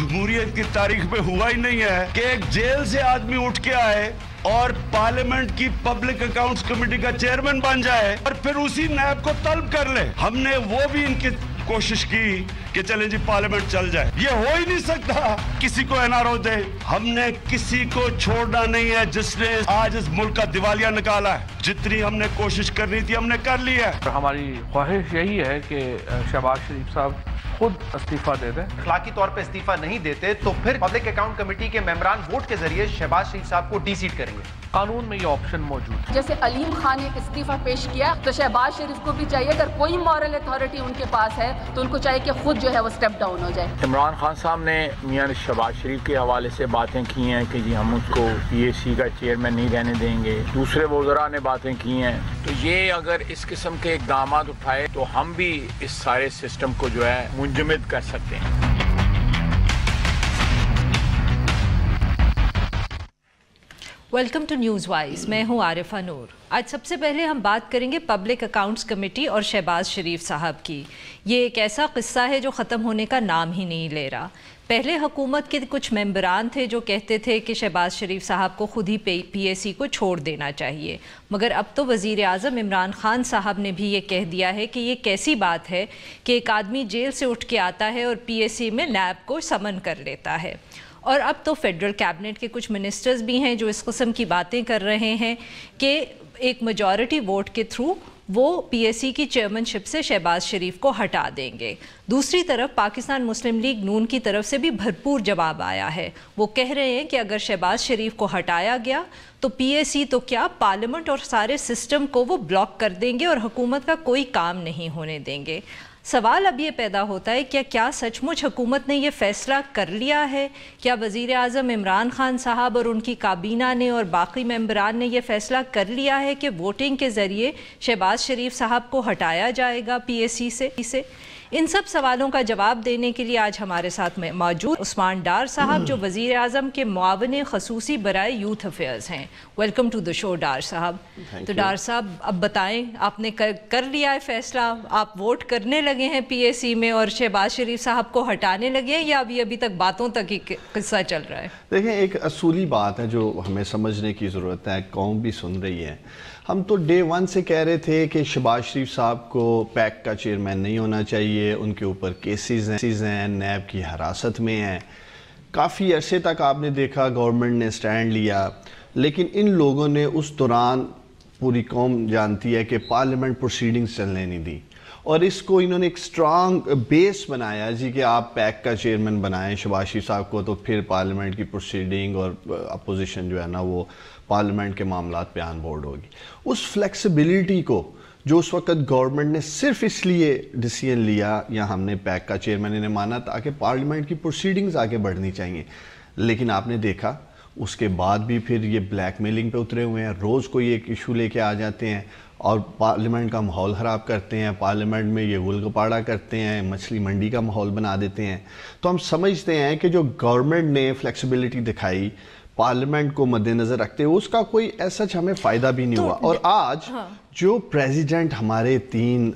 جمہوریت کی تاریخ میں ہوا ہی نہیں ہے کہ ایک جیل سے آدمی اٹھ کے آئے اور پارلیمنٹ کی پبلک اکاؤنٹس کمیٹی کا چیئرمین بن جائے اور پھر اسی نیب کو طلب کر لے. ہم نے وہ بھی ان کی کوشش کی کہ چلیں جی پارلیمنٹ چل جائے. یہ ہو ہی نہیں سکتا کسی کو این آر او دے. ہم نے کسی کو چھوڑنا نہیں ہے جس نے آج اس ملک کا دیوالیہ نکالا ہے. جتنی ہم نے کوشش کرنی تھی ہم نے کر لی ہے. ہماری خواہش یہی ہے کہ شہباز شریف صاحب خود استعفیٰ دے دیں. اخلاقی طور پہ استعفیٰ نہیں دیتے تو پھر پبلک اکاؤنٹ کمیٹی کے ممبران ووٹ کے ذریعے شہباز شریف صاحب کو ڈی سیٹ کریں گے. قانون میں یہ آپشن موجود ہے. جیسے علیم خان نے استعفیٰ پیش کیا تو شہباز شریف کو بھی چاہیے اگر کوئی مورل اتھارٹی ان کے پاس ہے تو ان کو چاہیے کہ خود جو ہے وہ سٹیپ ڈاؤن ہو جائے. عمران خان صاحب نے میاں شہباز شریف کے حوالے سے باتیں کی ہیں کہ جی ہم اس کو پی اے سی کا چیئرمین نہیں رہنے دیں گے. دوسرے وزراء نے باتیں کی ہیں. تو یہ اگر اس قسم کے اقدامات اٹھائے تو ہم بھی اس سارے سسٹم کو جو ہے منجمد کر سکتے ہیں. Welcome to news wise. میں ہوں عارفہ نور. آج سب سے پہلے ہم بات کریں گے پبلک اکاؤنٹس کمیٹی اور شہباز شریف صاحب کی. یہ ایک ایسا قصہ ہے جو ختم ہونے کا نام ہی نہیں لے رہا. پہلے حکومت کے کچھ ممبران تھے جو کہتے تھے کہ شہباز شریف صاحب کو خود ہی پی اے سی کو چھوڑ دینا چاہیے، مگر اب تو وزیر اعظم عمران خان صاحب نے بھی یہ کہہ دیا ہے کہ یہ کیسی بات ہے کہ ایک آدمی جیل سے اٹھ کے آتا ہے اور پی اے سی میں نیب کو سمن کر لیتا ہے. اور اب تو فیڈرل کیبنٹ کے کچھ منسٹرز بھی ہیں جو اس قسم کی باتیں کر رہے ہیں کہ ایک میجورٹی ووٹ کے تھرو وہ پی ایس سی کی چیئرمین شپ سے شہباز شریف کو ہٹا دیں گے. دوسری طرف پاکستان مسلم لیگ نون کی طرف سے بھی بھرپور جواب آیا ہے. وہ کہہ رہے ہیں کہ اگر شہباز شریف کو ہٹایا گیا تو پی ایس سی تو کیا پارلیمنٹ اور سارے سسٹم کو وہ بلاک کر دیں گے اور حکومت کا کوئی کام نہیں ہونے دیں گے. سوال اب یہ پیدا ہوتا ہے کیا سچ مچ حکومت نے یہ فیصلہ کر لیا ہے؟ کیا وزیر اعظم عمران خان صاحب اور ان کی کابینہ نے اور باقی ممبران نے یہ فیصلہ کر لیا ہے کہ ووٹنگ کے ذریعے شہباز شریف صاحب کو ہٹایا جائے گا پی ایس سی سے؟ ان سب سوالوں کا جواب دینے کے لیے آج ہمارے ساتھ موجود عثمان ڈار صاحب جو وزیر اعظم کے معاون خصوصی برائے یوتھ افیئرز ہیں. ویلکم ٹو دا شو ڈار صاحب. تو ڈار صاحب اب بتائیں، آپ نے کر لیا ہے فیصلہ، آپ ووٹ کرنے لگے ہیں پی اے سی میں اور شہباز شریف صاحب کو ہٹانے لگے ہیں یا ابھی تک باتوں تک ہی قصہ چل رہا ہے؟ دیکھیں، ایک اصولی بات ہے جو ہمیں سمجھنے کی ضرورت ہے، قوم بھی سن رہی ہے. ہم تو ڈے ون سے کہہ رہے تھے کہ شہباز شریف صاحب کو پیک کا چیئرمین نہیں ہونا چاہیے، ان کے اوپر کیسز ہیں، نیب کی حراست میں ہیں. کافی عرصے تک آپ نے دیکھا گورنمنٹ نے سٹینڈ لیا، لیکن ان لوگوں نے اس دوران، پوری قوم جانتی ہے کہ پارلیمنٹ پروسیڈنگز چلنے نہیں دی اور اس کو انہوں نے ایک سٹرانگ بیس بنایا جی کہ آپ پیک کا چیئرمین بنائیں شہباز شریف صاحب کو تو پھر پارلیمنٹ کی پروسیڈنگ اور اپوزیشن جو ہے نا وہ پارلیمنٹ کے معاملات پہ آن بورڈ ہوگی. اس فلیکسیبلٹی کو جو اس وقت گورنمنٹ نے صرف اس لیے ڈیسیژن لیا یا ہم نے پیک کا چیئرمین انہیں مانا تاکہ پارلیمنٹ کی پروسیڈنگز آگے بڑھنی چاہیے، لیکن آپ نے دیکھا اس کے بعد بھی پھر یہ بلیک میلنگ پہ اترے ہوئے ہیں. روز کوئی ایک ایشو لے کے آ جاتے ہیں اور پارلیمنٹ کا ماحول خراب کرتے ہیں، پارلیمنٹ میں یہ گل گپاڑا کرتے ہیں، مچھلی منڈی کا ماحول بنا دیتے ہیں. تو ہم سمجھتے ہیں کہ جو گورنمنٹ نے فلیکسیبلٹی دکھائی پارلیمنٹ کو مد نظر رکھتے ہوئے، اس کا کوئی ایسا ہمیں فائدہ بھی نہیں ہوا. اور آج جو پریزیڈنٹ ہمارے 3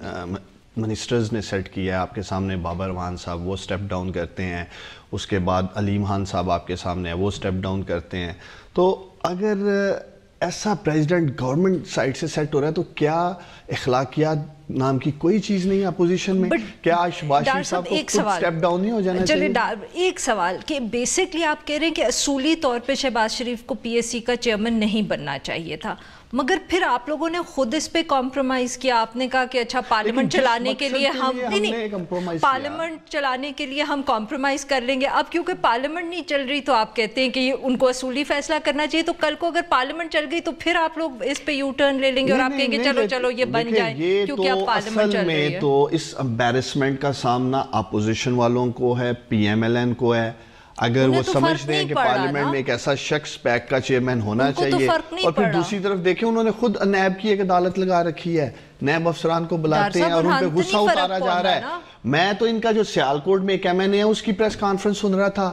منسٹرز نے سیٹ کیا ہے آپ کے سامنے، بابر اعوان صاحب وہ سٹیپ ڈاؤن کرتے ہیں، اس کے بعد علیم خان صاحب آپ کے سامنے وہ سٹیپ ڈاؤن کرتے ہیں. تو اگر ایسا پریزیڈنٹ گورنمنٹ سائٹ سے سیٹ ہو رہا ہے تو کیا اخلاقیات نام کی کوئی چیز نہیں ہے اپوزیشن میں؟ کیا شہباز شریف صاحب کو سٹیپ ڈاؤن نہیں ہو جانا چاہیے؟ ایک سوال کہ بیسکلی آپ کہہ رہے ہیں کہ اصولی طور پہ شہباز شریف کو پی ایس سی کا چیئرمین نہیں بننا چاہیے تھا، مگر پھر آپ لوگوں نے خود اس پہ کمپرومائز کیا. آپ نے کہا کہ اچھا پارلیمنٹ چلانے کے لیے پارلیمنٹ چلانے کے لیے ہم کمپرومائز کر لیں گے. اب کیونکہ پارلیمنٹ نہیں چل رہی تو آپ کہتے ہیں کہ ان کو اصولی فیصلہ کرنا چاہیے، تو کل کو اگر پارلیمنٹ چل گئی تو پھر آپ لوگ اس پہ یو ٹرن لے لیں گے اور آپ کہیں گے چلو یہ بن جائے کیونکہ اب پارلیمنٹ چل رہی ہے. تو اس امبیرسمنٹ کا سامنا اپوزیشن والوں کو ہے، پی ایم ایل این کو ہے. اگر وہ سمجھتے ہیں کہ پارلیمنٹ میں ایک ایسا شخص پیک کا چیئرمین ہونا چاہیے، اور پھر دوسری طرف دیکھیں انہوں نے خود نیب کی ایک عدالت لگا رکھی ہے، نیب افسران کو بلاتے ہیں اور ان پہ غصہ اتارا جا رہا ہے. میں تو ان کا جو سیالکوٹ میں ایک ایم این اے ہے اس کی پریس کانفرنس سن رہا تھا،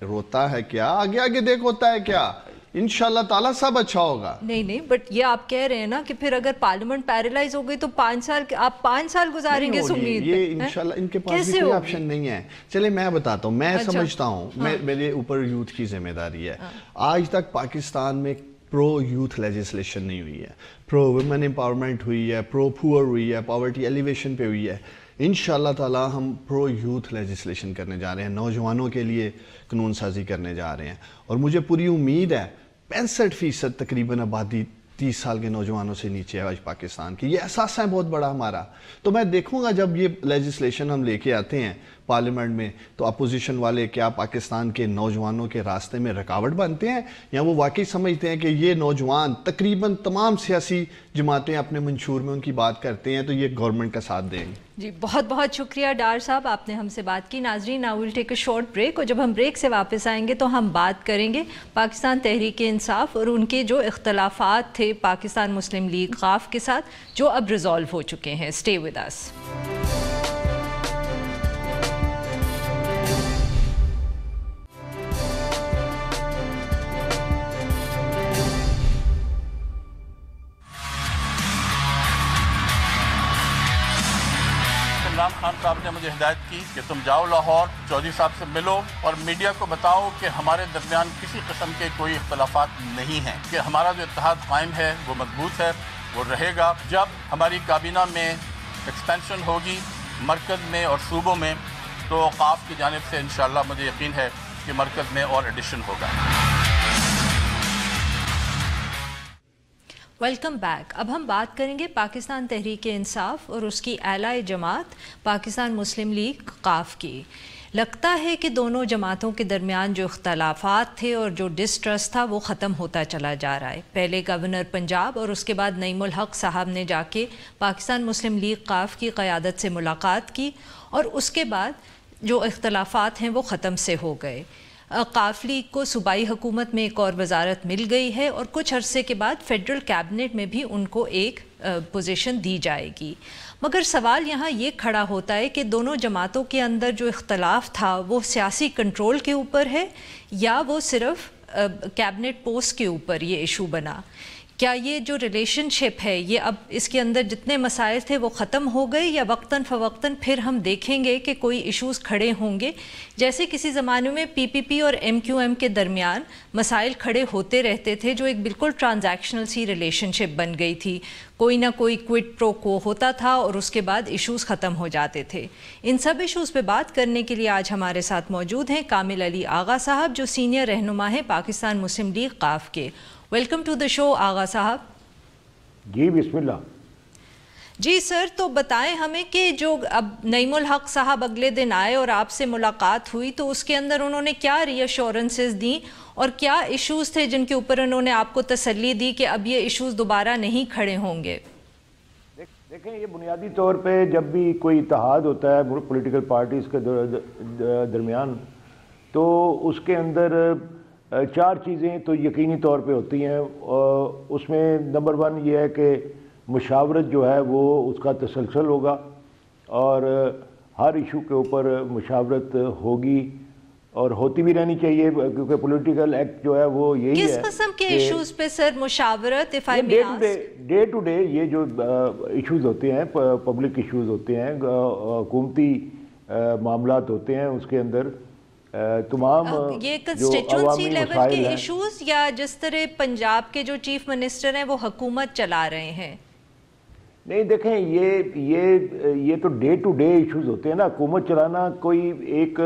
روتا ہے کیا, آگے آگے دیکھ ہوتا ہے کیا, انشاءاللہ تعالیٰ سب اچھا ہوگا. نہیں بٹ یہ آپ کہہ رہے ہیں نا کہ پھر اگر پارلیمنٹ پیرالائز ہو گئی تو 5 سال آپ 5 سال گزاریں گے اس امید میں. یہ انشاءاللہ ان کے پاس بھی کوئی آپشن نہیں ہے. چلے میں بتاتا ہوں, میں سمجھتا ہوں, میرے اوپر یوتھ کی ذمہ داری ہے. آج تک پاکستان میں پرو یوتھ لیجسلیشن نہیں ہوئی ہے, پرو ویمن امپاورمنٹ ہوئی ہے, پرو پور ہوئی ہے, پاورٹی ایلیویشن پہ ہوئی ہے. انشاءاللہ تعالی ہم پرو یوتھ لیجسلیشن کرنے جا رہے ہیں, نوجوانوں کے لیے قانون سازی کرنے جا رہے ہیں, اور مجھے پوری امید ہے 65% تقریباً آبادی 30 سال کے نوجوانوں سے نیچے ہے آج پاکستان کی. یہ احساس ہے بہت بڑا ہمارا. تو میں دیکھوں گا جب یہ لیجسلیشن ہم لے کے آتے ہیں پارلیمنٹ میں, تو اپوزیشن والے کیا پاکستان کے نوجوانوں کے راستے میں رکاوٹ بنتے ہیں, یا وہ واقعی سمجھتے ہیں کہ یہ نوجوان تقریباً تمام سیاسی جماعتیں اپنے منشور میں ان کی بات کرتے ہیں تو یہ گورنمنٹ کا ساتھ دیں گے. جی بہت بہت شکریہ ڈار صاحب, آپ نے ہم سے بات کی. ناظرین, now we'll take a short break, اور جب ہم بریک سے واپس آئیں گے تو ہم بات کریں گے پاکستان تحریک انصاف اور ان کے جو اختلافات تھے پاکستان مسلم لیگ قاف کے ساتھ جو اب ریزالو ہو چکے ہیں. Stay with us. Imran Khan صاحب نے مجھے ہدایت کی کہ تم جاؤ لاہور, چودھری صاحب سے ملو اور میڈیا کو بتاؤ کہ ہمارے درمیان کسی قسم کے کوئی اختلافات نہیں ہیں, کہ ہمارا جو اتحاد قائم ہے وہ مضبوط ہے, وہ رہے گا. جب ہماری کابینہ میں ایکسپینشن ہوگی مرکز میں اور صوبوں میں, تو اوقاف کی جانب سے انشاءاللہ مجھے یقین ہے کہ مرکز میں اور ایڈیشن ہوگا. Welcome back. اب ہم بات کریں گے پاکستان تحریک انصاف اور اس کی اعلیٰ جماعت پاکستان مسلم لیگ قاف کی. لگتا ہے کہ دونوں جماعتوں کے درمیان جو اختلافات تھے اور جو ڈسٹرسٹ تھا وہ ختم ہوتا چلا جا رہا ہے. پہلے گورنر پنجاب اور اس کے بعد نعیم الحق صاحب نے جا کے پاکستان مسلم لیگ قاف کی قیادت سے ملاقات کی, اور اس کے بعد جو اختلافات ہیں وہ ختم سے ہو گئے. قاف لیگ کو صوبائی حکومت میں ایک اور وزارت مل گئی ہے, اور کچھ عرصے کے بعد فیڈرل کیبنٹ میں بھی ان کو ایک پوزیشن دی جائے گی. مگر سوال یہاں یہ کھڑا ہوتا ہے کہ دونوں جماعتوں کے اندر جو اختلاف تھا وہ سیاسی کنٹرول کے اوپر ہے یا وہ صرف کیبنٹ پوسٹ کے اوپر یہ ایشو بنا. کیا یہ جو ریلیشن شپ ہے یہ اب اس کے اندر جتنے مسائل تھے وہ ختم ہو گئے, یا وقتاً فوقتاً پھر ہم دیکھیں گے کہ کوئی ایشوز کھڑے ہوں گے, جیسے کسی زمانے میں پی پی پی اور ایم کیو ایم کے درمیان مسائل کھڑے ہوتے رہتے تھے جو ایک بالکل ٹرانزیکشنل سی ریلیشن شپ بن گئی تھی, کوئی نہ کوئی کوئٹ پرو کو ہوتا تھا اور اس کے بعد ایشوز ختم ہو جاتے تھے. ان سب ایشوز پہ بات کرنے کے لیے آج ہمارے ساتھ موجود ہیں کامل علی آغا صاحب, جو سینئر رہنما ہیں پاکستان مسلم لیگ قاف کے. ویلکم ٹو دا شو آغا صاحب. جی بسم اللہ. جی سر, تو بتائیں ہمیں کہ جو اب نعیم الحق صاحب اگلے دن آئے اور آپ سے ملاقات ہوئی تو اس کے اندر انہوں نے کیا ری ایشورنسز دیں, اور کیا ایشوز تھے جن کے اوپر انہوں نے آپ کو تسلی دی کہ اب یہ ایشوز دوبارہ نہیں کھڑے ہوں گے؟ دیکھیں, یہ بنیادی طور پہ جب بھی کوئی اتحاد ہوتا ہے پولیٹیکل پارٹیز کے درمیان, تو اس کے اندر 4 چیزیں تو یقینی طور پہ ہوتی ہیں. اس میں نمبر 1 یہ ہے کہ مشاورت جو ہے وہ اس کا تسلسل ہوگا, اور ہر ایشو کے اوپر مشاورت ہوگی اور ہوتی بھی رہنی چاہیے, کیونکہ پولیٹیکل ایکٹ جو ہے وہ یہی ہے. کس قسم کے ایشوز پہ سر مشاورت؟ ڈے ٹو ڈے یہ جو ایشوز ہوتے ہیں, پبلک ایشوز ہوتے ہیں, حکومتی معاملات ہوتے ہیں, اس کے اندر تمام یہ کنسٹیچوئنسی لیول کے ایشوز, یا جس طرح پنجاب کے جو چیف منسٹر ہیں وہ حکومت چلا رہے ہیں؟ نہیں دیکھیں, یہ تو ڈے ٹو ڈے ایشوز ہوتے ہیں نا. حکومت چلانا کوئی ایک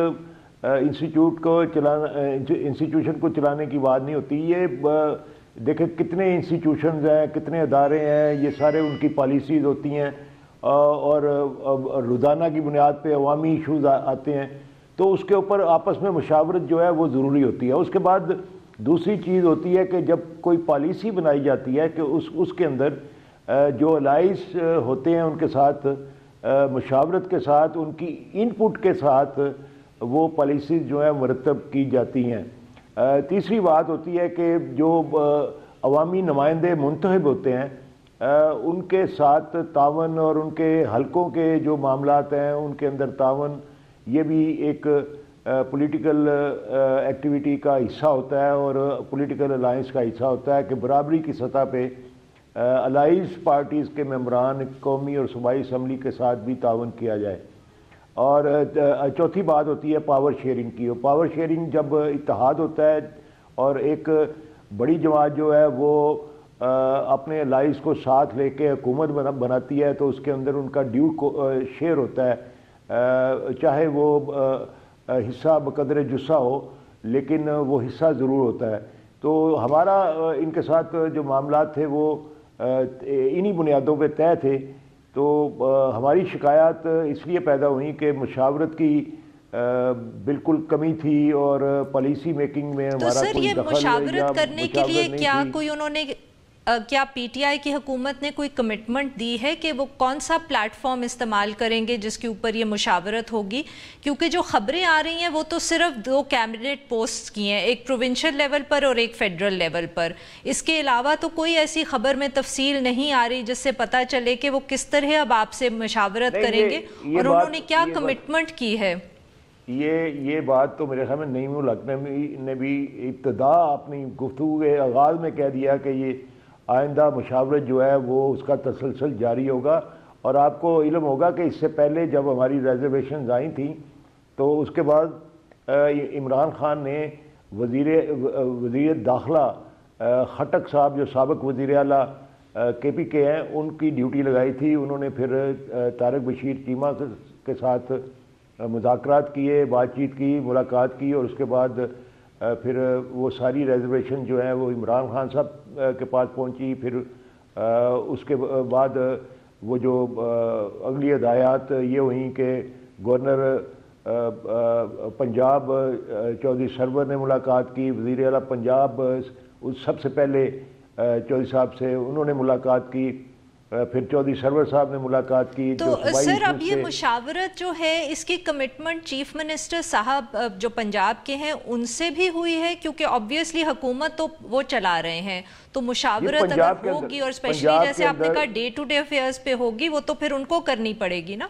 انسٹیٹیوشن کو چلانے کی بات نہیں ہوتی. یہ دیکھیں کتنے انسٹیٹیوشنز ہیں, کتنے ادارے ہیں, یہ سارے ان کی پالیسیز ہوتی ہیں, اور روزانہ کی بنیاد پہ عوامی ایشوز آتے ہیں, تو اس کے اوپر آپس میں مشاورت جو ہے وہ ضروری ہوتی ہے. اس کے بعد دوسری چیز ہوتی ہے کہ جب کوئی پالیسی بنائی جاتی ہے کہ اس کے اندر جو الائز ہوتے ہیں ان کے ساتھ مشاورت کے ساتھ, ان کی ان پٹ کے ساتھ وہ پالیسیز جو ہیں مرتب کی جاتی ہیں. تیسری بات ہوتی ہے کہ جو عوامی نمائندے منتخب ہوتے ہیں ان کے ساتھ تعاون, اور ان کے حلقوں کے جو معاملات ہیں ان کے اندر تعاون, یہ بھی ایک پولیٹیکل ایکٹیویٹی کا حصہ ہوتا ہے اور پولیٹیکل الائنس کا حصہ ہوتا ہے کہ برابری کی سطح پہ الائنس پارٹیز کے ممبران قومی اور صوبائی اسمبلی کے ساتھ بھی تعاون کیا جائے. اور چوتھی بات ہوتی ہے پاور شیئرنگ کی. اور پاور شیئرنگ جب اتحاد ہوتا ہے اور ایک بڑی جماعت جو ہے وہ اپنے الائنس کو ساتھ لے کے حکومت بناتی ہے تو اس کے اندر ان کا ڈیو شیئر ہوتا ہے, چاہے وہ حصہ بقدر جسہ ہو لیکن وہ حصہ ضرور ہوتا ہے. تو ہمارا ان کے ساتھ جو معاملات تھے وہ انہی بنیادوں پہ طے تھے. تو ہماری شکایات اس لیے پیدا ہوئیں کہ مشاورت کی بالکل کمی تھی اور پالیسی میکنگ میں ہمارا کوئی دخل. تو سر یہ مشاورت کرنے کے لیے کیا کوئی انہوں نے کیا پی ٹی آئی کی حکومت نے کوئی کمٹمنٹ دی ہے کہ وہ کون سا پلیٹ فارم استعمال کریں گے جس کے اوپر یہ مشاورت ہوگی؟ کیونکہ جو خبریں آ رہی ہیں وہ تو صرف 2 کیبنٹ پوسٹ کی ہیں, ایک پروونشل لیول پر اور ایک فیڈرل لیول پر. اس کے علاوہ تو کوئی ایسی خبر میں تفصیل نہیں آ رہی جس سے پتہ چلے کہ وہ کس طرح اب آپ سے مشاورت کریں گے اور انہوں نے کیا کمٹمنٹ کی ہے. یہ بات تو میرے خیال میں نعیم الحق نے بھی ابتدا اپنی گفتگو کے آغاز میں کہہ دیا کہ یہ آئندہ مشاورت جو ہے وہ اس کا تسلسل جاری ہوگا. اور آپ کو علم ہوگا کہ اس سے پہلے جب ہماری ریزرویشنز آئی تھیں تو اس کے بعد عمران خان نے وزیر داخلہ خٹک صاحب جو سابق وزیر اعلیٰ کے پی کے ہیں ان کی ڈیوٹی لگائی تھی. انہوں نے پھر طارق بشیر چیمہ کے ساتھ مذاکرات کیے, بات چیت کی, ملاقات کی اور اس کے بعد پھر وہ ساری ریزرویشن جو ہیں وہ عمران خان صاحب کے پاس پہنچی. پھر اس کے بعد وہ جو اگلی ہدایات یہ ہوئیں کہ گورنر پنجاب چودھری سرور نے ملاقات کی, وزیر اعلیٰ پنجاب سب سے پہلے چودھری صاحب سے انہوں نے ملاقات کی, پھر چودھری سرور صاحب نے ملاقات کی. تو سر اب یہ مشاورت جو ہے اس کی کمٹمنٹ چیف منسٹر صاحب جو پنجاب کے ہیں ان سے بھی ہوئی ہے؟ کیونکہ آبویسلی حکومت تو وہ چلا رہے ہیں تو مشاورت اگر ہوگی اور اسپیشلی جیسے آپ نے کہا ڈے ٹو ڈے افیئرز پہ ہوگی وہ تو پھر ان کو کرنی پڑے گی نا.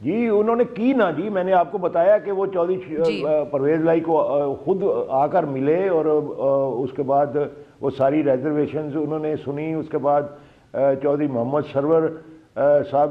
جی انہوں نے کی نا جی, میں نے آپ کو بتایا کہ وہ چودھری پرویز لائی کو خود آ کر ملے اور اس کے بعد وہ ساری ریزرویشنز انہوں نے سنی. اس کے بعد چودھری محمد سرور صاحب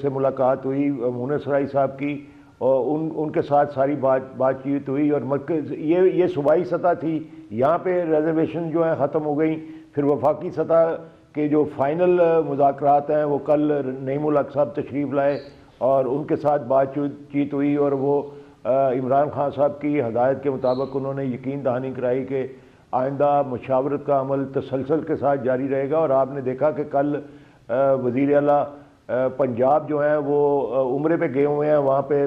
سے ملاقات ہوئی, مونس رائی صاحب کی, اور ان کے ساتھ ساری بات چیت ہوئی. اور مرکز یہ صوبائی سطح تھی, یہاں پہ ریزرویشن جو ہیں ختم ہو گئیں. پھر وفاقی سطح کے جو فائنل مذاکرات ہیں وہ کل نعیم الحق صاحب تشریف لائے اور ان کے ساتھ بات چیت ہوئی اور وہ عمران خان صاحب کی ہدایت کے مطابق انہوں نے یقین دہانی کرائی کہ آئندہ مشاورت کا عمل تسلسل کے ساتھ جاری رہے گا. اور آپ نے دیکھا کہ کل وزیر اعلیٰ پنجاب جو ہیں وہ عمرے پہ گئے ہوئے ہیں, وہاں پہ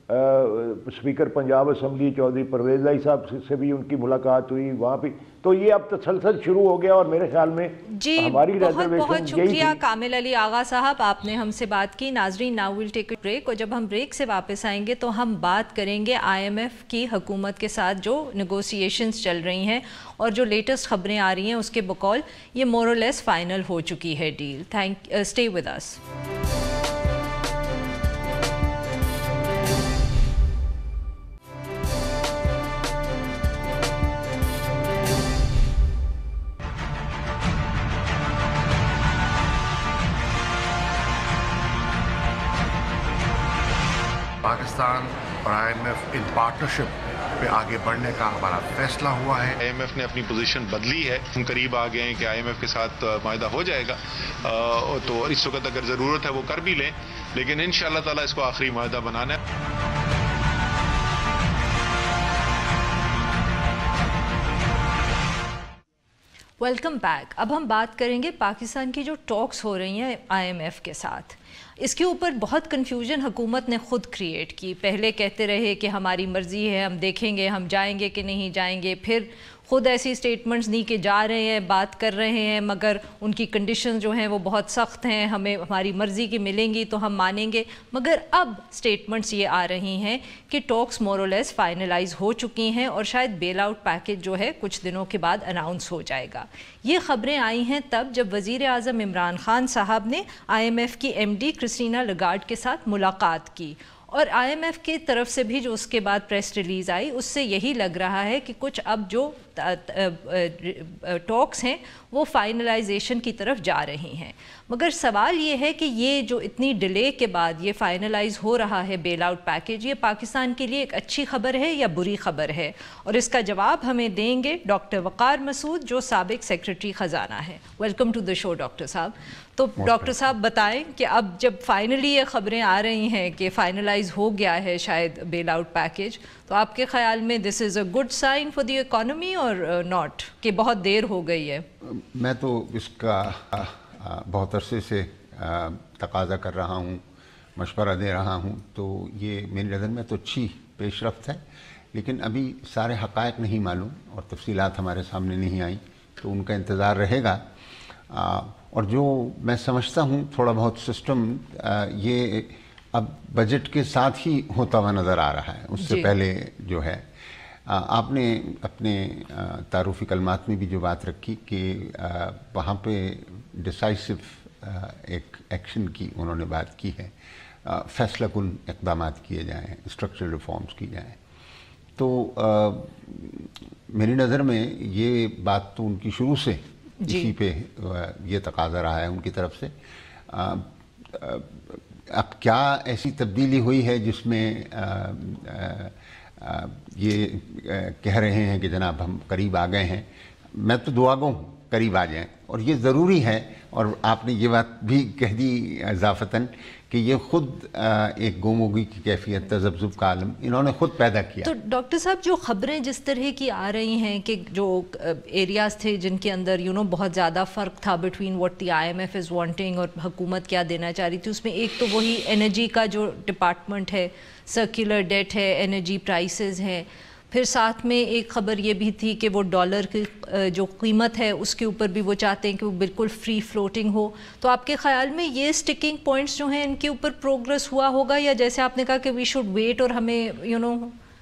اسپیکر پنجاب اسمبلی چودھری پرویز لائی صاحب سے بھی ان کی ملاقات ہوئی وہاں پہ. تو یہ اب تسلسل شروع ہو گیا اور میرے خیال میں ہماری ریزرویشن بہت شکریہ کامل علی آغا صاحب, آپ نے ہم سے بات کی. ناظرین now will take a break, اور جب ہم بریک سے واپس آئیں گے تو ہم بات کریں گے IMF کی حکومت کے ساتھ جو نیگوسیشنز چل رہی ہیں اور جو لیٹسٹ خبریں آ رہی ہیں اس کے بقول یہ مور اور لیس فائنل ہو چکی ہے deal. Stay with us. Pakistan اور IMF ان پارٹنرشپ پہ آگے بڑھنے کا ہمارا فیصلہ ہوا ہے. IMF نے اپنی پوزیشن بدلی ہے, ہم قریب آ گئے ہیں کہ IMF کے ساتھ معاہدہ ہو جائے گا. تو اس وقت اگر ضرورت ہے وہ کر بھی لیں, لیکن انشاءاللہ تعالیٰ اس کو آخری معاہدہ بنانا ہے. Welcome back. اب ہم بات کریں گے پاکستان کی جو ٹاکس ہو رہی ہیں IMF کے ساتھ. اس کے اوپر بہت کنفیوژن حکومت نے خود کریٹ کی. پہلے کہتے رہے کہ ہماری مرضی ہے, ہم دیکھیں گے ہم جائیں گے کہ نہیں جائیں گے. پھر خود ایسی سٹیٹمنٹس دی کہ جا رہے ہیں, بات کر رہے ہیں, مگر ان کی کنڈیشنز جو ہیں وہ بہت سخت ہیں, ہمیں ہماری مرضی کی ملیں گی تو ہم مانیں گے. مگر اب سٹیٹمنٹس یہ آ رہی ہیں کہ ٹاکس مور اور لیس فائنلائز ہو چکی ہیں اور شاید بیل آؤٹ پیکج جو ہے کچھ دنوں کے بعد اناؤنس ہو جائے گا. یہ خبریں آئی ہیں تب جب وزیر اعظم عمران خان صاحب نے IMF کی MD کرسٹینا لگارڈ کے ساتھ ملاقات کی اور IMF کی طرف سے بھی جو اس کے بعد پریس ریلیز آئی اس سے یہی لگ رہا ہے کہ کچھ اب جو ٹاکس ہیں وہ فائنلائزیشن کی طرف جا رہی ہیں. مگر سوال یہ ہے کہ یہ جو اتنی ڈیلے کے بعد یہ فائنلائز ہو رہا ہے بیل آؤٹ پیکیج، یہ پاکستان کے لیے ایک اچھی خبر ہے یا بری خبر ہے؟ اور اس کا جواب ہمیں دیں گے ڈاکٹر وقار مسعود جو سابق سیکرٹری خزانہ ہے. Welcome to the show doctor صاحب. تو ڈاکٹر صاحب بتائیں کہ اب جب فائنلی یہ خبریں آ رہی ہیں کہ فائنلائز ہو گیا ہے شاید بیل آؤٹ پیکیج، تو آپ کے خیال میں this is a good sign for the economy or not, کہ بہت دیر ہو گئی ہے؟ میں تو اس کا بہت عرصے سے تقاضا کر رہا ہوں، مشورہ دے رہا ہوں، تو یہ میری نظر میں تو اچھی پیش رفت ہے، لیکن ابھی سارے حقائق نہیں معلوم اور تفصیلات ہمارے سامنے نہیں آئیں، تو ان کا انتظار رہے گا. اور جو میں سمجھتا ہوں تھوڑا بہت سسٹم یہ اب بجٹ کے ساتھ ہی ہوتا ہوا نظر آ رہا ہے، اس سے پہلے جو ہے آپ نے اپنے تعارفی کلمات میں بھی جو بات رکھی کہ وہاں پہ ڈیسائسو ایک ایکشن کی انہوں نے بات کی ہے، فیصلہ کن اقدامات کیے جائیں، اسٹرکچرل ریفارمز کی جائیں. تو میری نظر میں یہ بات تو ان کی شروع سے اسی پہ یہ تقاضا رہا ہے ان کی طرف سے. اب کیا ایسی تبدیلی ہوئی ہے جس میں یہ کہہ رہے ہیں کہ جناب ہم قریب آ گئے ہیں؟ میں تو دعا گو ہوں قریب آ جائیں، اور یہ ضروری ہے. اور آپ نے یہ بات بھی کہہ دی اضافتاً کہ یہ خود ایک گموگی کی کیفیت، تذبذب کا عالم انہوں نے خود پیدا کیا. تو ڈاکٹر صاحب جو خبریں جس طرح کی آ رہی ہیں کہ جو ایریاز تھے جن کے اندر بہت زیادہ فرق تھا between what the IMF is wanting اور حکومت کیا دینا چاہ رہی تھی، اس میں ایک تو وہی انرجی کا جو ڈپارٹمنٹ ہے، سرکولر ڈیٹ ہے، انرجی پرائسز ہیں، پھر ساتھ میں ایک خبر یہ بھی تھی کہ وہ ڈالر کی جو قیمت ہے اس کے اوپر بھی وہ چاہتے ہیں کہ وہ بالکل فری فلوٹنگ ہو. تو آپ کے خیال میں یہ سٹکنگ پوائنٹس جو ہیں ان کے اوپر پروگرس ہوا ہوگا، یا جیسے آپ نے کہا کہ وی شوڈ ویٹ اور ہمیں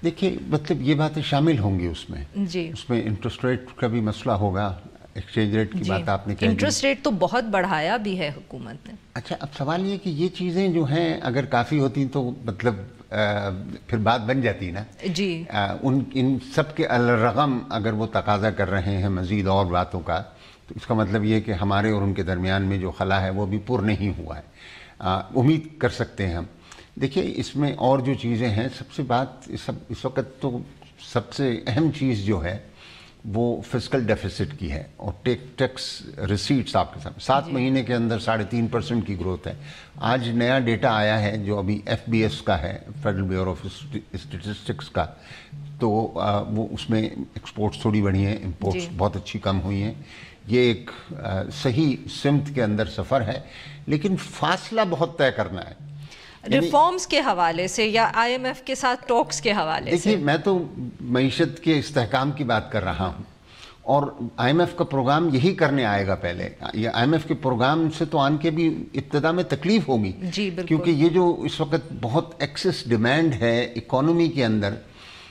دیکھیے مطلب یہ باتیں شامل ہوں گی اس میں جی، اس میں انٹرسٹ ریٹ کا بھی مسئلہ ہوگا، ایکسچینج ریٹ کی بات آپ نے کہی. انٹرسٹ ریٹ تو بہت بڑھایا بھی ہے حکومت نے. اچھا اب سوال یہ کہ یہ چیزیں جو ہیں اگر کافی ہوتی تو مطلب پھر بات بن جاتی نا جی. ان سب کے الرغم اگر وہ تقاضا کر رہے ہیں مزید اور باتوں کا، تو اس کا مطلب یہ کہ ہمارے اور ان کے درمیان میں جو خلا ہے وہ بھی پر نہیں ہوا ہے. امید کر سکتے ہیں ہم. دیکھیے اس میں اور جو چیزیں ہیں، سب سے بات اس وقت تو سب سے اہم چیز جو ہے وہ فسکل ڈیفیسٹ کی ہے، اور ٹیکس ریسیٹس آپ کے ساتھ 7 مہینے کے اندر 3.5% کی گروتھ ہے. آج نیا ڈیٹا آیا ہے جو ابھی FBS کا ہے، فیڈرل بیورو آف اسٹیٹسٹکس کا، تو وہ اس میں ایکسپورٹس تھوڑی بڑھی ہیں، امپورٹس بہت اچھی کم ہوئی ہیں. یہ ایک صحیح سمت کے اندر سفر ہے، لیکن فاصلہ بہت طے کرنا ہے ریفارمز کے حوالے سے یا IMF کے ساتھ ٹاکس کے حوالے سے. دیکھیے میں تو معیشت کے استحکام کی بات کر رہا ہوں، اور IMF کا پروگرام یہی کرنے آئے گا. پہلے یہ IMF کے پروگرام سے تو آن کے بھی ابتدا میں تکلیف ہوگی، کیونکہ یہ جو اس وقت بہت ایکسس ڈیمانڈ ہے اکانومی کے اندر،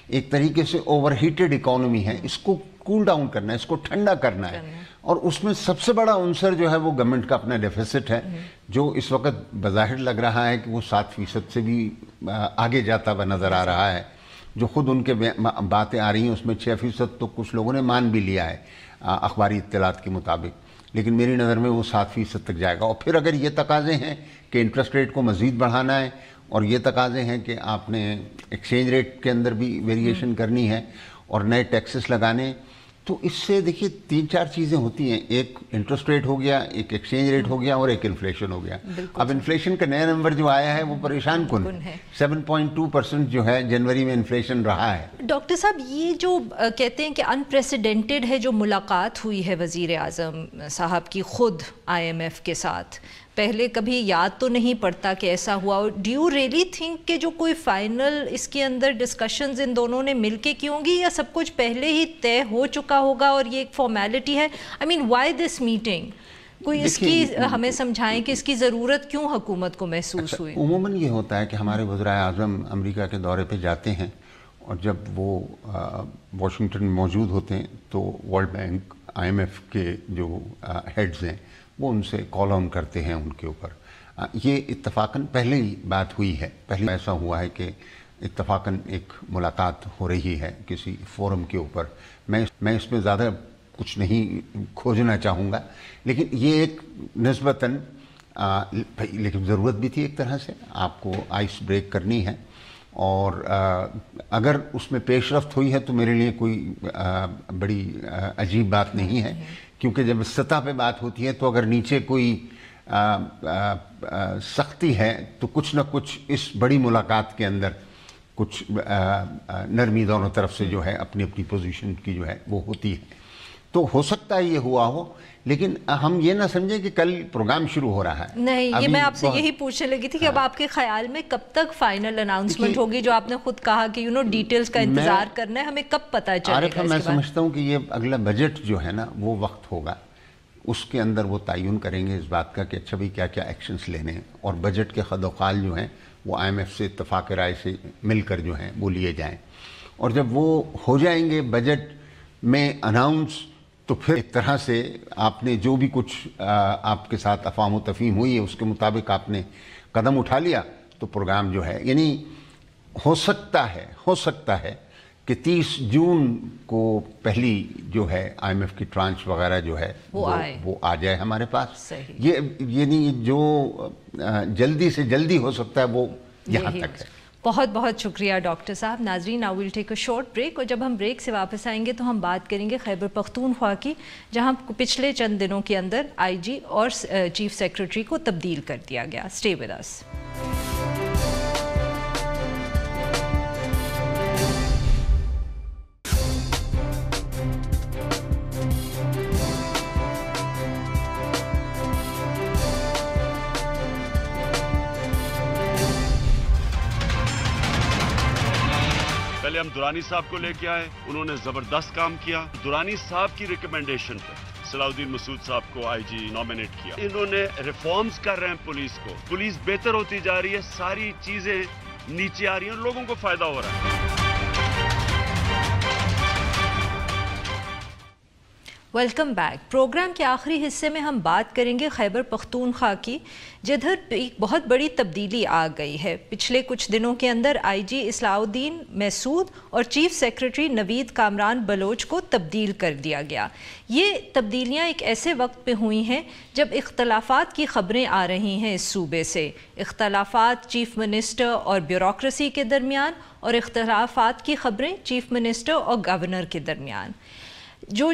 ایک طریقے سے اوور ہیٹڈ اکانومی ہے، اس کو کول ڈاؤن کرنا ہے، اس کو ٹھنڈا کرنا ہے. اور اس میں سب سے بڑا عنصر جو ہے وہ گورنمنٹ کا اپنا ڈیفیسٹ ہے، جو اس وقت بظاہر لگ رہا ہے کہ وہ 7% سے بھی آگے جاتا ہوا نظر آ رہا ہے. جو خود ان کے باتیں آ رہی ہیں اس میں 6% تو کچھ لوگوں نے مان بھی لیا ہے اخباری اطلاعات کے مطابق، لیکن میری نظر میں وہ 7% تک جائے گا. اور پھر اگر یہ تقاضے ہیں کہ انٹرسٹ ریٹ کو مزید بڑھانا ہے، اور یہ تقاضے ہیں کہ آپ نے ایکسچینج ریٹ کے اندر بھی ویریشن کرنی ہے اور نئے ٹیکسز لگانے، تو اس سے دیکھیے 3-4 چیزیں ہوتی ہیں. ایک انٹرسٹ ریٹ ہو گیا، ایک ایکسچینج ریٹ ہو گیا، اور ایک انفلیشن ہو گیا. اب انفلیشن کا نیا نمبر جو آیا ہے وہ پریشان کن ہے، 7.2% جو ہے جنوری میں انفلیشن رہا ہے. ڈاکٹر صاحب یہ جو کہتے ہیں کہ انپریسیڈنٹڈ ہے جو ملاقات ہوئی ہے وزیر اعظم صاحب کی خود IMF کے ساتھ، پہلے کبھی یاد تو نہیں پڑتا کہ ایسا ہوا. ڈو یو ریئلی تھنک کہ جو کوئی فائنل اس کے اندر ڈسکشنز ان دونوں نے مل کے کی ہوں گی، یا سب کچھ پہلے ہی طے ہو چکا ہوگا اور یہ ایک فارمیلٹی ہے؟ آئی مین وائی دس میٹنگ؟ کوئی اس کی ہمیں سمجھائیں کہ اس کی ضرورت کیوں حکومت کو محسوس ہوئی؟ عموماً یہ ہوتا ہے کہ ہمارے وزرائے اعظم امریکہ کے دورے پہ جاتے ہیں، اور جب وہ واشنگٹن میں موجود ہوتے ہیں تو ورلڈ بینک IMF کے جو ہیڈز ہیں وہ ان سے کال آن کرتے ہیں ان کے اوپر. یہ اتفاقاً پہلے ہی بات ہوئی ہے، پہلے ایسا ہوا ہے کہ اتفاقاً ایک ملاقات ہو رہی ہے کسی فورم کے اوپر. میں اس میں زیادہ کچھ نہیں کھوجنا چاہوں گا، لیکن یہ ایک نسبتاً لیکن ضرورت بھی تھی ایک طرح سے، آپ کو آئس بریک کرنی ہے، اور اگر اس میں پیش رفت ہوئی ہے تو میرے لیے کوئی بڑی عجیب بات نہیں ہے، کیونکہ جب سطح پہ بات ہوتی ہے تو اگر نیچے کوئی سختی ہے تو کچھ نہ کچھ اس بڑی ملاقات کے اندر کچھ نرمی دونوں طرف سے جو ہے اپنی اپنی پوزیشن کی جو ہے وہ ہوتی ہے. تو ہو سکتا ہے یہ ہوا ہو، لیکن ہم یہ نہ سمجھیں کہ کل پروگرام شروع ہو رہا ہے. نہیں، یہ میں آپ سے یہی پوچھنے لگی تھی کہ اب آپ کے خیال میں کب تک فائنل اناؤنسمنٹ ہوگی، جو آپ نے خود کہا کہ ڈیٹیلز کا انتظار کرنا ہے، ہمیں کب پتہ چلے گا؟ میں سمجھتا ہوں کہ یہ اگلا بجٹ جو ہے نا وہ وقت ہوگا، اس کے اندر وہ تعین کریں گے اس بات کا کہ اچھا بھی کیا کیا ایکشنز لینے ہیں، اور بجٹ کے خد و خال جو ہیں وہ IMF سے اتفاق رائے سے مل کر جو ہیں وہ لیے جائیں. اور جب وہ ہو جائیں گے بجٹ میں اناؤنس، تو پھر ایک طرح سے آپ نے جو بھی کچھ آپ کے ساتھ افہام و تفہیم ہوئی ہے اس کے مطابق آپ نے قدم اٹھا لیا، تو پروگرام جو ہے یعنی ہو سکتا ہے کہ 30 جون کو پہلی جو ہے IMF کی ٹرانچ وغیرہ جو ہے وہ آ جائے ہمارے پاس. یہ یعنی جو جلدی سے جلدی ہو سکتا ہے وہ یہاں تک ہے. بہت بہت شکریہ ڈاکٹر صاحب. ناظرین، now we'll take a short break, اور جب ہم بریک سے واپس آئیں گے تو ہم بات کریں گے خیبر پختونخوا کی، جہاں پچھلے چند دنوں کے اندر IG اور چیف سیکرٹری کو تبدیل کر دیا گیا. Stay with us. پہلے ہم درانی صاحب کو لے کے آئے، انہوں نے زبردست کام کیا. درانی صاحب کی ریکمنڈیشن پہ صلاح الدین مسعود صاحب کو IG نامینیٹ کیا. انہوں نے ریفارمز کر رہے ہیں پولیس کو، پولیس بہتر ہوتی جا رہی ہے، ساری چیزیں نیچے آ رہی ہیں، لوگوں کو فائدہ ہو رہا ہے. Welcome back. پروگرام کے آخری حصے میں ہم بات کریں گے خیبر پختونخوا کی، جدھر ایک بہت بڑی تبدیلی آ گئی ہے. پچھلے کچھ دنوں کے اندر IG اصلاح الدین مسعود اور چیف سیکرٹری نوید کامران بلوچ کو تبدیل کر دیا گیا. یہ تبدیلیاں ایک ایسے وقت پہ ہوئی ہیں جب اختلافات کی خبریں آ رہی ہیں اس صوبے سے، اختلافات چیف منسٹر اور بیوروکریسی کے درمیان، اور اختلافات کی خبریں چیف منسٹر اور گورنر کے درمیان. جو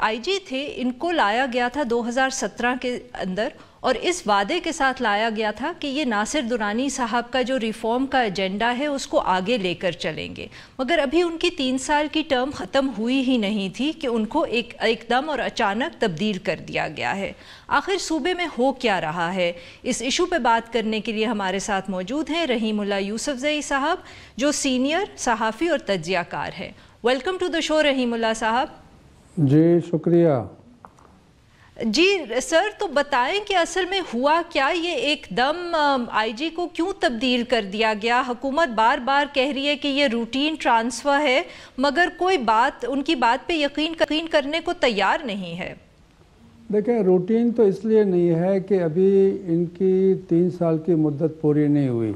IG تھے ان کو لایا گیا تھا 2017 کے اندر، اور اس وعدے کے ساتھ لایا گیا تھا کہ یہ ناصر درانی صاحب کا جو ریفارم کا ایجنڈا ہے اس کو آگے لے کر چلیں گے. مگر ابھی ان کی 3 سال کی ٹرم ختم ہوئی ہی نہیں تھی کہ ان کو ایک دم اور اچانک تبدیل کر دیا گیا ہے. آخر صوبے میں ہو کیا رہا ہے؟ اس ایشو پہ بات کرنے کے لیے ہمارے ساتھ موجود ہیں رحیم اللہ یوسفزئی صاحب، جو سینئر صحافی اور تجزیہ کار ہے. ویلکم ٹو دا شو رحیم اللہ صاحب. جی شکریہ. جی سر، تو بتائیں کہ اصل میں ہوا کیا؟ یہ ایک دم IG کو کیوں تبدیل کر دیا گیا؟ حکومت بار بار کہہ رہی ہے کہ یہ روٹین ٹرانسفر ہے، مگر کوئی بات ان کی بات پہ یقین کرنے کو تیار نہیں ہے. دیکھیں، روٹین تو اس لیے نہیں ہے کہ ابھی ان کی 3 سال کی مدت پوری نہیں ہوئی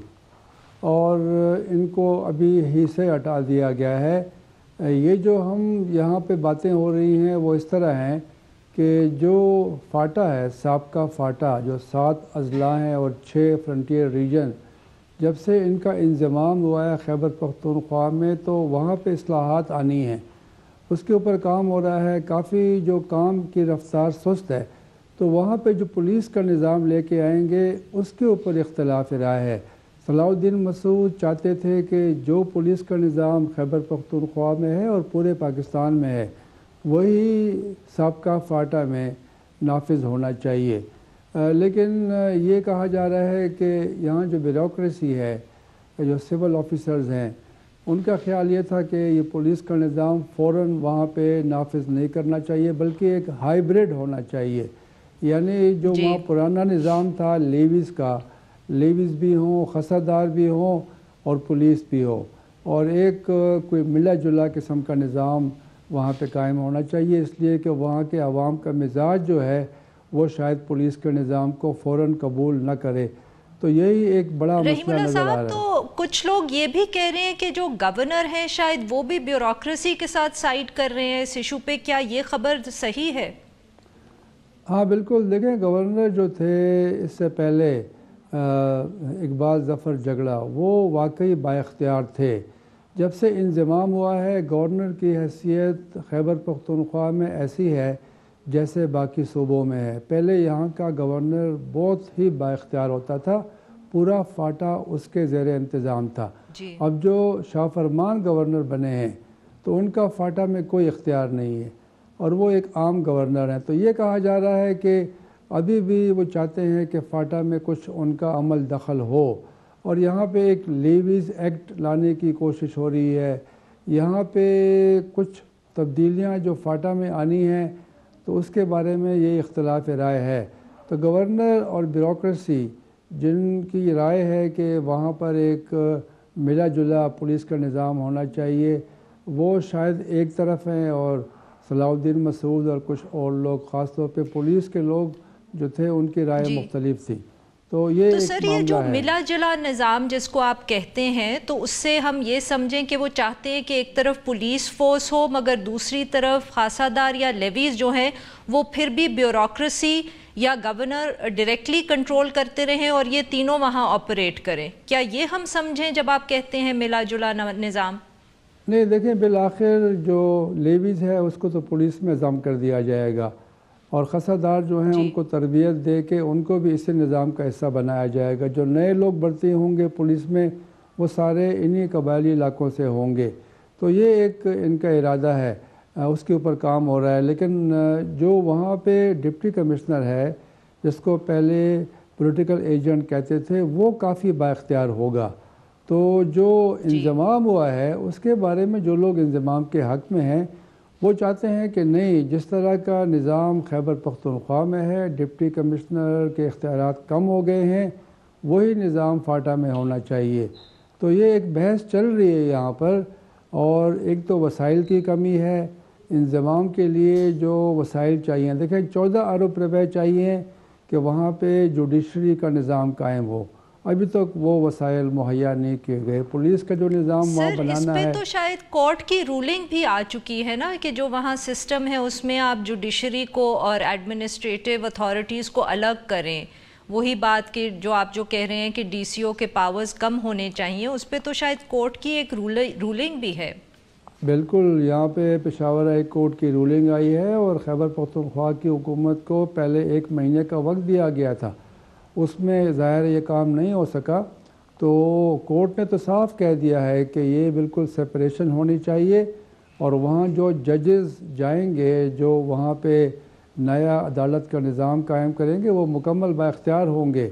اور ان کو ابھی ہی سے ہٹا دیا گیا ہے. یہ جو ہم یہاں پہ باتیں ہو رہی ہیں وہ اس طرح ہیں کہ جو فاٹا ہے، سابقہ فاٹا، جو 7 اضلاع ہیں اور 6 فرنٹیئر ریجن، جب سے ان کا انضمام ہوا ہے خیبر پختونخوا میں تو وہاں پہ اصلاحات آنی ہیں، اس کے اوپر کام ہو رہا ہے. کافی جو کام کی رفتار سست ہے، تو وہاں پہ جو پولیس کا نظام لے کے آئیں گے اس کے اوپر اختلاف رائے ہے. صلاح الدین مسعود چاہتے تھے کہ جو پولیس کا نظام خیبر پختونخوا میں ہے اور پورے پاکستان میں ہے وہی سابقہ فاٹا میں نافذ ہونا چاہیے. لیکن یہ کہا جا رہا ہے کہ یہاں جو بیوروکریسی ہے، جو سول آفیسرز ہیں، ان کا خیال یہ تھا کہ یہ پولیس کا نظام فوراً وہاں پہ نافذ نہیں کرنا چاہیے، بلکہ ایک ہائیبریڈ ہونا چاہیے. یعنی جو وہاں پرانا نظام تھا لیویز بھی ہوں، خسادار بھی ہوں اور پولیس بھی ہو، اور ایک کوئی ملا جلا قسم کا نظام وہاں پہ قائم ہونا چاہیے. اس لیے کہ وہاں کے عوام کا مزاج جو ہے وہ شاید پولیس کے نظام کو فوراً قبول نہ کرے. تو یہی ایک بڑا مسئلہ نظر آ رہا ہے۔ تو کچھ لوگ یہ بھی کہہ رہے ہیں کہ جو گورنر ہیں شاید وہ بھی بیوروکریسی کے ساتھ سائیڈ کر رہے ہیں اس ایشو پہ، کیا یہ خبر صحیح ہے؟ ہاں بالکل، دیکھیں گورنر جو تھے اس سے پہلے اقبال ظفر جگڑا، وہ واقعی با اختیار تھے۔ جب سے انضمام ہوا ہے گورنر کی حیثیت خیبر پختونخوا میں ایسی ہے جیسے باقی صوبوں میں ہے۔ پہلے یہاں کا گورنر بہت ہی با اختیار ہوتا تھا، پورا فاٹا اس کے زیر انتظام تھا۔ اب جو شاہ فرمان گورنر بنے ہیں تو ان کا فاٹا میں کوئی اختیار نہیں ہے اور وہ ایک عام گورنر ہیں۔ تو یہ کہا جا رہا ہے کہ ابھی بھی وہ چاہتے ہیں کہ فاٹا میں کچھ ان کا عمل دخل ہو، اور یہاں پہ ایک لیویز ایکٹ لانے کی کوشش ہو رہی ہے۔ یہاں پہ کچھ تبدیلیاں جو فاٹا میں آنی ہیں تو اس کے بارے میں یہ اختلاف رائے ہے۔ تو گورنر اور بیوروکریسی جن کی رائے ہے کہ وہاں پر ایک ملا جلا پولیس کا نظام ہونا چاہیے، وہ شاید ایک طرف ہیں، اور صلاح الدین مسعود اور کچھ اور لوگ، خاص طور پہ پولیس کے لوگ جو تھے، ان کی رائے مختلف تھی۔ تو سر یہ جو ملا جلا نظام جس کو آپ کہتے ہیں، تو اس سے ہم یہ سمجھیں کہ وہ چاہتے ہیں کہ ایک طرف پولیس فورس ہو مگر دوسری طرف خاصہ دار یا لیویز جو ہیں وہ پھر بھی بیوروکریسی یا گورنر ڈائریکٹلی کنٹرول کرتے رہیں اور یہ تینوں وہاں آپریٹ کریں، کیا یہ ہم سمجھیں جب آپ کہتے ہیں ملا جلا نظام؟ نہیں، دیکھیں بالآخر جو لیویز ہے اس کو تو پولیس میں ضم کر دیا جائے گا، اور خاصہ دار جو ہیں ان کو تربیت دے کے ان کو بھی اسی نظام کا حصہ بنایا جائے گا۔ جو نئے لوگ بھرتی ہوں گے پولیس میں وہ سارے انہی قبائلی علاقوں سے ہوں گے۔ تو یہ ایک ان کا ارادہ ہے، اس کے اوپر کام ہو رہا ہے۔ لیکن جو وہاں پہ ڈپٹی کمشنر ہے جس کو پہلے پولیٹیکل ایجنٹ کہتے تھے، وہ کافی با اختیار ہوگا۔ تو جو انضمام ہوا ہے اس کے بارے میں جو لوگ انضمام کے حق میں ہیں وہ چاہتے ہیں کہ نہیں، جس طرح کا نظام خیبر پختونخوا میں ہے، ڈپٹی کمشنر کے اختیارات کم ہو گئے ہیں، وہی نظام فاٹا میں ہونا چاہیے۔ تو یہ ایک بحث چل رہی ہے یہاں پر، اور ایک تو وسائل کی کمی ہے، انضمام کے لیے جو وسائل چاہیے، دیکھیں 14 ارب روپے چاہیے کہ وہاں پہ جوڈیشری کا نظام قائم ہو، ابھی تک وہ وسائل مہیا نہیں کیے گئے۔ پولیس کا جو نظام وہاں بنانا ہے، سر اس پہ تو شاید کورٹ کی رولنگ بھی آ چکی ہے نا کہ جو وہاں سسٹم ہے اس میں آپ جوڈیشری کو اور ایڈمنسٹریٹو اتھارٹیز کو الگ کریں۔ وہی بات کہ جو آپ کہہ رہے ہیں کہ ڈی سی او کے پاورز کم ہونے چاہیے، اس پہ تو شاید کورٹ کی ایک رولنگ بھی ہے۔ بالکل، یہاں پہ پشاور ہائی کورٹ کی رولنگ آئی ہے، اور خیبر پختونخوا کی حکومت کو پہلے 1 مہینے کا وقت دیا گیا تھا، اس میں ظاہر یہ کام نہیں ہو سکا۔ تو کورٹ نے تو صاف کہہ دیا ہے کہ یہ بالکل سپریشن ہونی چاہیے، اور وہاں جو ججز جائیں گے جو وہاں پہ نیا عدالت کا نظام قائم کریں گے وہ مکمل با اختیار ہوں گے۔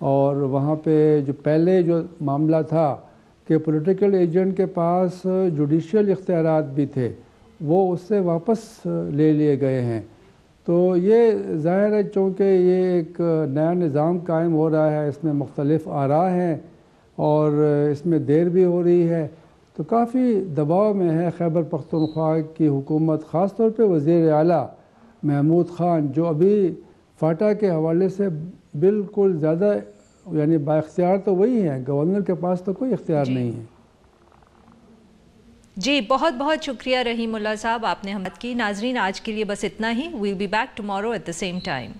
اور وہاں پہ جو پہلے جو معاملہ تھا کہ پولیٹیکل ایجنٹ کے پاس جوڈیشل اختیارات بھی تھے، وہ اس سے واپس لے لیے گئے ہیں۔ تو یہ ظاہر ہے چونکہ یہ ایک نیا نظام قائم ہو رہا ہے، اس میں مختلف آراء ہیں اور اس میں دیر بھی ہو رہی ہے، تو کافی دباؤ میں ہے خیبر پختونخوا کی حکومت، خاص طور پہ وزیر اعلیٰ محمود خان، جو ابھی فاٹا کے حوالے سے بالکل زیادہ یعنی با اختیار تو وہی ہیں، گورنر کے پاس تو کوئی اختیار نہیں ہے۔ جی بہت بہت شکریہ رحیم اللہ صاحب، آپ نے ہم بات کی۔ ناظرین آج کے لیے بس اتنا ہی، we'll be back tomorrow at the same time.